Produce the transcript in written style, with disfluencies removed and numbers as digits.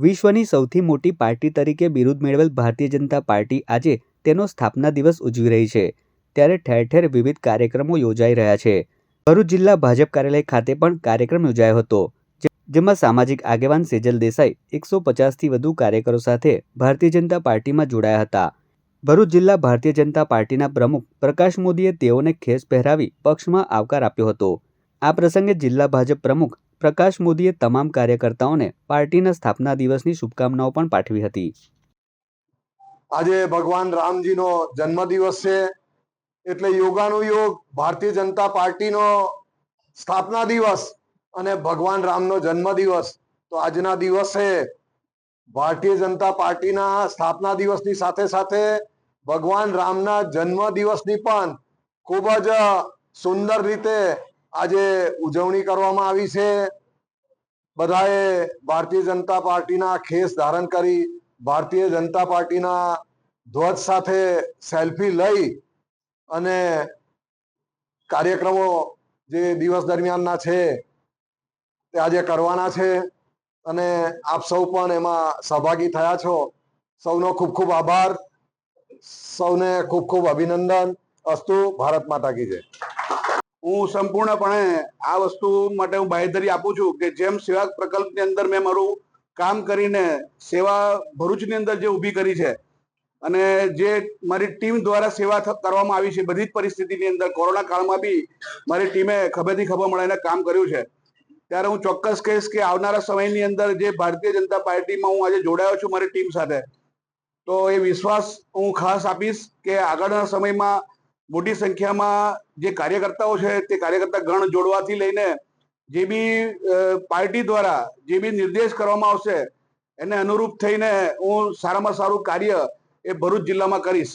વિશ્વની સૌથી મોટી પાર્ટી તરીકે બિરુદ મેળવેલ ભારતીય જનતા પાર્ટી આજે તેનો સ્થાપના દિવસ ઉજવી રહી છે, ત્યારે ઠેર ઠેર વિવિધ કાર્યક્રમો યોજાઈ રહ્યા છે। ભરૂચ જિલ્લા ભાજપ કાર્યાલય ખાતે પણ કાર્યક્રમ યોજાયો હતો, જેમાં સામાજિક આગેવાન સેજલ દેસાઈ 150થી વધુ કાર્યકરો સાથે ભારતીય જનતા પાર્ટીમાં જોડાયા હતા। ભરૂચ જિલ્લા ભારતીય જનતા પાર્ટીના પ્રમુખ પ્રકાશ મોદીએ તેઓને ખેસ પહેરાવી પક્ષમાં આવકાર આપ્યો હતો। આ પ્રસંગે જિલ્લા ભાજપ પ્રમુખ પ્રકાશ મોદીએ તમામ કાર્યકર્તાઓને પાર્ટીના સ્થાપના દિવસની શુભકામનાઓ પણ પાઠવી હતી। આજે ભગવાન રામજીનો જન્મદિવસ છે, એટલે યોગાનુયોગ ભારતીય જનતા પાર્ટીનો સ્થાપના દિવસ અને ભગવાન રામનો જન્મદિવસ। તો આજના દિવસે ભારતીય જનતા પાર્ટીના સ્થાપના દિવસની સાથે સાથે ભગવાન રામના જન્મદિવસની પણ ખૂબ જ સુંદર રીતે આજે ઉજવણી કરવામાં આવી છે। બધાએ ભારતીય જનતા પાર્ટીના ખેસ ધારણ કરી ભારતીય જનતા પાર્ટીના ધ્વજ સાથે સેલ્ફી લઈ અને કાર્યક્રમો જે દિવસ દરમિયાનના છે તે આજે કરવાના છે, અને આપ સૌ પણ એમાં સહભાગી થયા છો। સૌનો ખૂબ ખૂબ આભાર, સૌને ખૂબ ખૂબ અભિનંદન। અસ્તુ, ભારત માતા કી જય। હું સંપૂર્ણપણે આ વસ્તુ માટે હું બાંહેધરી આપું છું કે જેમ સેવા પ્રકલ્પની અંદર મેં મારું કામ કરીને સેવા ભરૂચની અંદર જે ઊભી કરી છે અને જે મારી ટીમ દ્વારા સેવા કરવામાં આવી છે, બધી જ પરિસ્થિતિની અંદર કોરોના કાળમાં બી મારી ટીમે ખભેથી ખભો મળીને કામ કર્યું છે, ત્યારે હું ચોક્કસ કહીશ કે આવનારા સમયની અંદર જે ભારતીય જનતા પાર્ટીમાં હું આજે જોડાયો છું મારી ટીમ સાથે, તો એ વિશ્વાસ હું ખાસ આપીશ કે આગળના સમયમાં મોટી સંખ્યામાં જે કાર્યકર્તાઓ છે તે કાર્યકર્તા ગણ જોડવાથી લઈને જે બી પાર્ટી દ્વારા જે બી નિર્દેશ કરવામાં આવશે એને અનુરૂપ થઈને હું સારામાં સારું કાર્ય એ ભરૂચ જિલ્લામાં કરીશ।